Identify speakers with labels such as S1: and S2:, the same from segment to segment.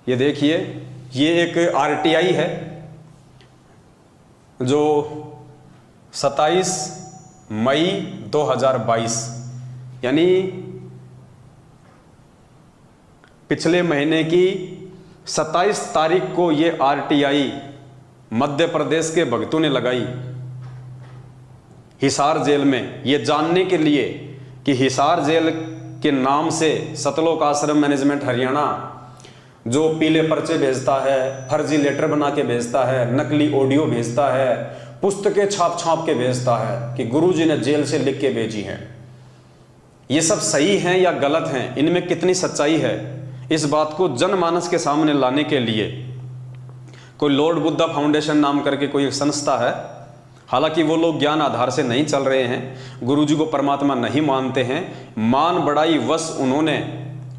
S1: ये देखिए, ये एक आरटीआई है जो 27 मई 2022 यानी पिछले महीने की 27 तारीख को ये आरटीआई मध्य प्रदेश के भक्तों ने लगाई हिसार जेल में, ये जानने के लिए कि हिसार जेल के नाम से सतलोक आश्रम मैनेजमेंट हरियाणा जो पीले पर्चे भेजता है, फर्जी लेटर बना के भेजता है, नकली ऑडियो भेजता है, पुस्तकें छाप छाप के भेजता है कि गुरुजी ने जेल से लिख के भेजी हैं, ये सब सही हैं या गलत हैं, इनमें कितनी सच्चाई है, इस बात को जनमानस के सामने लाने के लिए कोई लॉर्ड बुद्धा फाउंडेशन नाम करके कोई एक संस्था है। हालांकि वो लोग ज्ञान आधार से नहीं चल रहे हैं, गुरुजी को परमात्मा नहीं मानते हैं, मान बढ़ाई वश उन्होंने,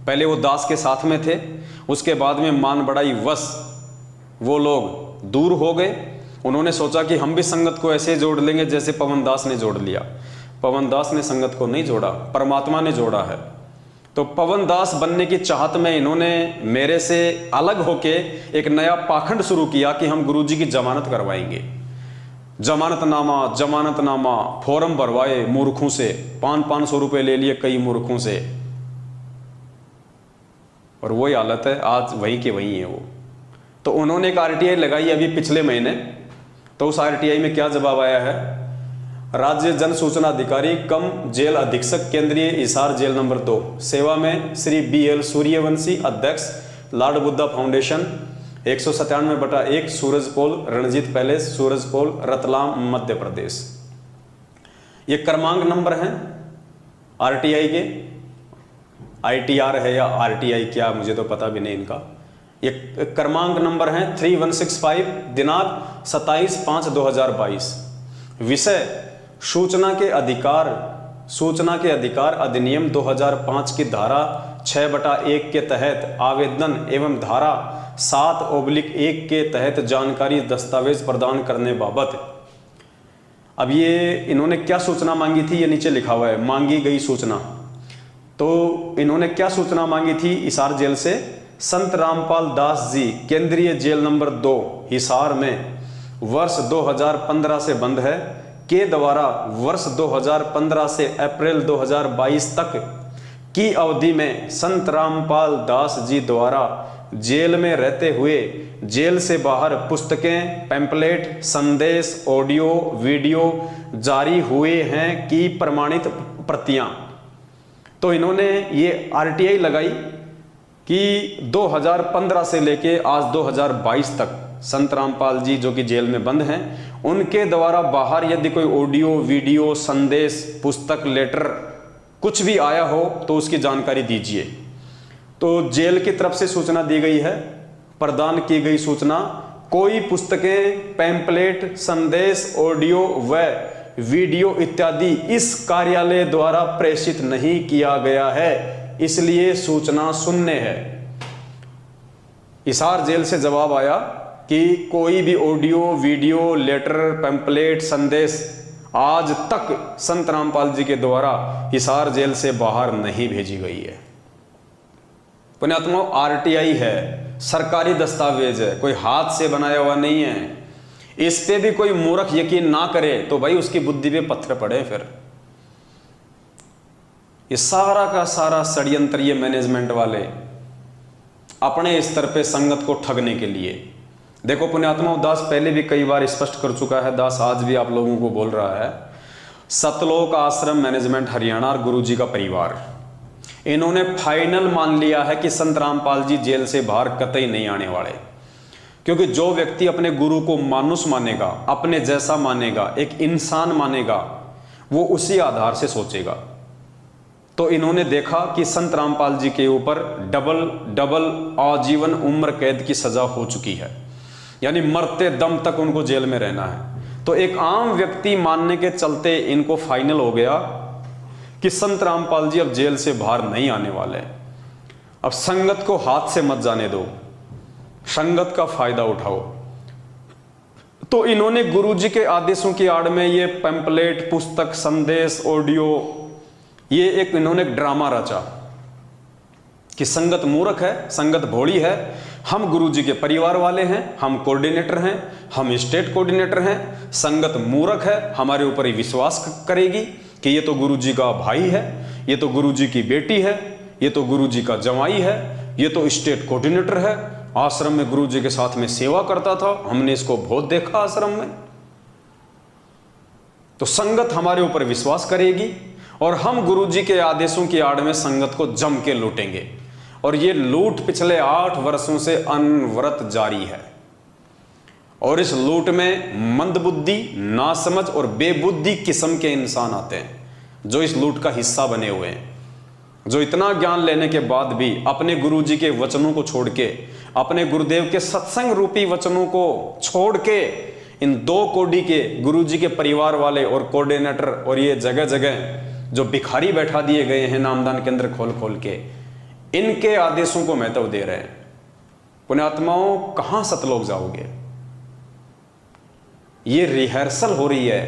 S1: पहले वो दास के साथ में थे, उसके बाद में मान बढ़ाई वश वो लोग दूर हो गए। उन्होंने सोचा कि हम भी संगत को ऐसे जोड़ लेंगे जैसे पवन दास ने जोड़ लिया। पवन दास ने संगत को नहीं जोड़ा, परमात्मा ने जोड़ा है। तो पवन दास बनने की चाहत में इन्होंने मेरे से अलग होके एक नया पाखंड शुरू किया कि हम गुरुजी की जमानत करवाएंगे। जमानतनामा फॉर्म भरवाए मूर्खों से, 500 रुपए ले लिए कई मूर्खों से, और वही हालत है आज, वही के वही है वो। तो उन्होंने एक आरटीआई लगाई अभी पिछले महीने, तो उस आरटीआई में क्या जवाब आया है? राज्य जन सूचना अधिकारी कम जेल अधीक्षक केंद्रीय हिसार जेल नंबर 2 सेवा में श्री BL सूर्यवंशी, अध्यक्ष lord Buddha foundation, 197/1 Surajpol Ranjit palace, Surajpol, Ratlam, Madhya Pradesh. ये क्रमांक नंबर हैं आरटीआई के, ITR है या RTI क्या, मुझे तो पता भी नहीं इनका। ये क्रमांक नंबर है 3165, दिनांक 27/5/2022। विषय सूचना के अधिकार अधिनियम 2005 की धारा 6/1 के तहत आवेदन एवं धारा 7/1 के तहत जानकारी दस्तावेज प्रदान करने बाबत। अब ये इन्होंने क्या सूचना मांगी थी, ये नीचे लिखा हुआ है, मांगी गई सूचना। तो इन्होंने क्या सूचना मांगी थी हिसार जेल से? संत रामपाल दास जी केंद्रीय जेल नंबर 2 हिसार में वर्ष 2015 से बंद है के द्वारा वर्ष 2015 से अप्रैल 2022 तक की अवधि में संत रामपाल दास जी द्वारा जेल में रहते हुए जेल से बाहर पुस्तकें, पैम्पलेट, संदेश, ऑडियो, वीडियो जारी हुए हैं की प्रमाणित प्रतियां। तो इन्होंने ये आरटीआई लगाई कि 2015 से लेके आज 2022 तक संत रामपाल जी जो कि जेल में बंद हैं, उनके द्वारा बाहर यदि कोई ऑडियो, वीडियो, संदेश, पुस्तक, लेटर कुछ भी आया हो तो उसकी जानकारी दीजिए। तो जेल की तरफ से सूचना दी गई है, प्रदान की गई सूचना, कोई पुस्तकें, पैम्पलेट, संदेश, ऑडियो व वीडियो इत्यादि इस कार्यालय द्वारा प्रेषित नहीं किया गया है, इसलिए सूचना शून्य है। हिसार जेल से जवाब आया कि कोई भी ऑडियो, वीडियो, लेटर, पैम्पलेट, संदेश आज तक संत रामपाल जी के द्वारा हिसार जेल से बाहर नहीं भेजी गई है। पुण्यात्मा, आरटीआई है, सरकारी दस्तावेज है, कोई हाथ से बनाया हुआ नहीं है। इस पे भी कोई मूर्ख यकीन ना करे तो भाई उसकी बुद्धि पे पत्थर पड़े। फिर ये सारा का सारा षड्यंत्र ये मैनेजमेंट वाले अपने स्तर पे संगत को ठगने के लिए। देखो पुण्यात्मा, दास पहले भी कई बार स्पष्ट कर चुका है, दास आज भी आप लोगों को बोल रहा है, सतलोक आश्रम मैनेजमेंट हरियाणा और गुरुजी का परिवार, इन्होंने फाइनल मान लिया है कि संत रामपाल जी जेल से बाहर कतई नहीं आने वाले। क्योंकि जो व्यक्ति अपने गुरु को मानुष मानेगा, अपने जैसा मानेगा, एक इंसान मानेगा, वो उसी आधार से सोचेगा। तो इन्होंने देखा कि संत रामपाल जी के ऊपर डबल आजीवन उम्र कैद की सजा हो चुकी है, यानी मरते दम तक उनको जेल में रहना है। तो एक आम व्यक्ति मानने के चलते इनको फाइनल हो गया कि संत रामपाल जी अब जेल से बाहर नहीं आने वाले। अब संगत को हाथ से मत जाने दो, संगत का फायदा उठाओ। तो इन्होंने गुरुजी के आदेशों की आड़ में ये पैम्पलेट, पुस्तक, संदेश, ऑडियो, ये एक इन्होंने ड्रामा रचा कि संगत मूर्ख है, संगत भोली है, हम गुरुजी के परिवार वाले हैं, हम कोऑर्डिनेटर हैं, हम स्टेट कोऑर्डिनेटर हैं। संगत मूर्ख है, हमारे ऊपर ही विश्वास करेगी कि ये तो गुरुजी का भाई है, ये तो गुरुजी की बेटी है, ये तो गुरुजी का जवाई है, ये तो स्टेट कोऑर्डिनेटर है, आश्रम में गुरुजी के साथ में सेवा करता था, हमने इसको बहुत देखा आश्रम में। तो संगत हमारे ऊपर विश्वास करेगी और हम गुरुजी के आदेशों की आड़ में संगत को जम के लूटेंगे। और ये लूट पिछले 8 वर्षों से अनवरत जारी है। और इस लूट में मंदबुद्धि, नासमझ और बेबुद्धि किस्म के इंसान आते हैं जो इस लूट का हिस्सा बने हुए हैं, जो इतना ज्ञान लेने के बाद भी अपने गुरुजी के वचनों को छोड़ के, अपने गुरुदेव के सत्संग रूपी वचनों को छोड़ के, इन 2 कोडी के गुरुजी के परिवार वाले और कोऑर्डिनेटर और ये जगह जगह जो भिखारी बैठा दिए गए हैं नामदान केंद्र खोल खोल के, इनके आदेशों को महत्व दे रहे हैं। पुण्यात्माओं, कहां सतलोक जाओगे? ये रिहर्सल हो रही है,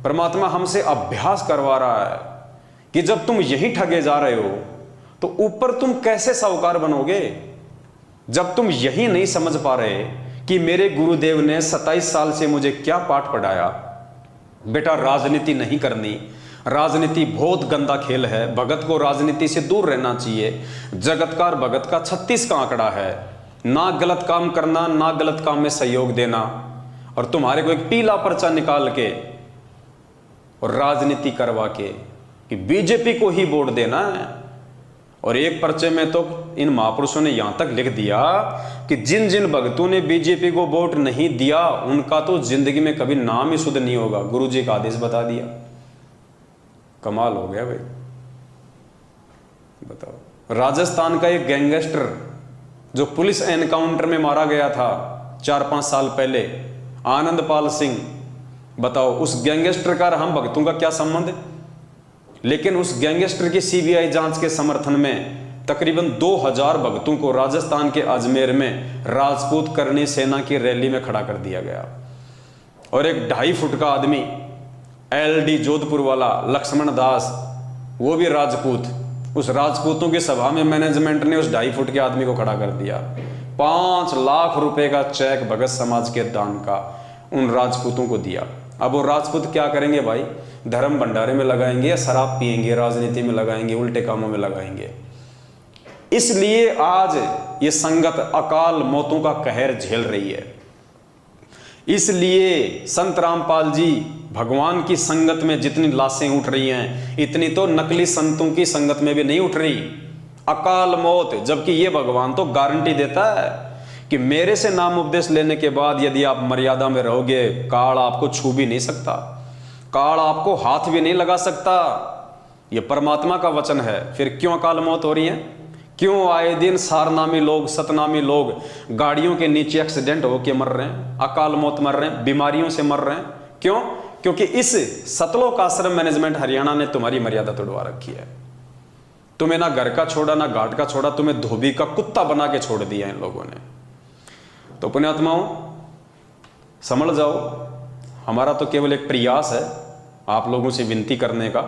S1: परमात्मा हमसे अभ्यास करवा रहा है कि जब तुम यही ठगे जा रहे हो तो ऊपर तुम कैसे साहूकार बनोगे? जब तुम यही नहीं समझ पा रहे कि मेरे गुरुदेव ने 27 साल से मुझे क्या पाठ पढ़ाया, बेटा राजनीति नहीं करनी, राजनीति बहुत गंदा खेल है, भगत को राजनीति से दूर रहना चाहिए, जगतकार भगत का 36 का आंकड़ा है, ना गलत काम करना, ना गलत काम में सहयोग देना। और तुम्हारे को एक पीला पर्चा निकाल के और राजनीति करवा के कि बीजेपी को ही वोट देना है। और एक पर्चे में तो इन महापुरुषों ने यहां तक लिख दिया कि जिन जिन भक्तों ने बीजेपी को वोट नहीं दिया उनका तो जिंदगी में कभी नाम ही शुद्ध नहीं होगा। गुरुजी का आदेश बता दिया। कमाल हो गया भाई, बताओ। राजस्थान का एक गैंगस्टर जो पुलिस एनकाउंटर में मारा गया था 4-5 साल पहले, आनंदपाल सिंह, बताओ उस गैंगस्टर का हम भक्तों का क्या संबंध है? लेकिन उस गैंगस्टर की सीबीआई जांच के समर्थन में तकरीबन 2000 भक्तों को राजस्थान के अजमेर में राजपूत करनी सेना की रैली में खड़ा कर दिया गया। और एक 2.5 फुट का आदमी एलडी जोधपुर वाला लक्ष्मण दास, वो भी राजपूत, उस राजपूतों की सभा में मैनेजमेंट ने उस 2.5 फुट के आदमी को खड़ा कर दिया। 5 लाख रुपए का चेक भगत समाज के दान का उन राजपूतों को दिया। अब वो राजपूत क्या करेंगे भाई? धर्म भंडारे में लगाएंगे या शराब पिएंगे, राजनीति में लगाएंगे, उल्टे कामों में लगाएंगे। इसलिए आज ये संगत अकाल मौतों का कहर झेल रही है। इसलिए संत रामपाल जी, भगवान की संगत में जितनी लाशें उठ रही हैं, इतनी तो नकली संतों की संगत में भी नहीं उठ रही। अकाल मौत, जबकि ये भगवान तो गारंटी देता है कि मेरे से नाम उपदेश लेने के बाद यदि आप मर्यादा में रहोगे, काल आपको छू भी नहीं सकता, काल आपको हाथ भी नहीं लगा सकता। ये परमात्मा का वचन है। फिर क्यों अकाल मौत हो रही है? क्यों आए दिन सारनामी लोग, सतनामी लोग गाड़ियों के नीचे एक्सीडेंट होके मर रहे हैं, अकाल मौत मर रहे हैं, बीमारियों से मर रहे हैं? क्यों? क्योंकि इस सतलोक आश्रम मैनेजमेंट हरियाणा ने तुम्हारी मर्यादा तोड़वा रखी है। तुम्हें ना घर का छोड़ा, ना घाट का छोड़ा, तुम्हें धोबी का कुत्ता बना के छोड़ दिया इन लोगों ने। तो पुण्यात्माओं, समझ जाओ, हमारा तो केवल एक प्रयास है आप लोगों से विनती करने का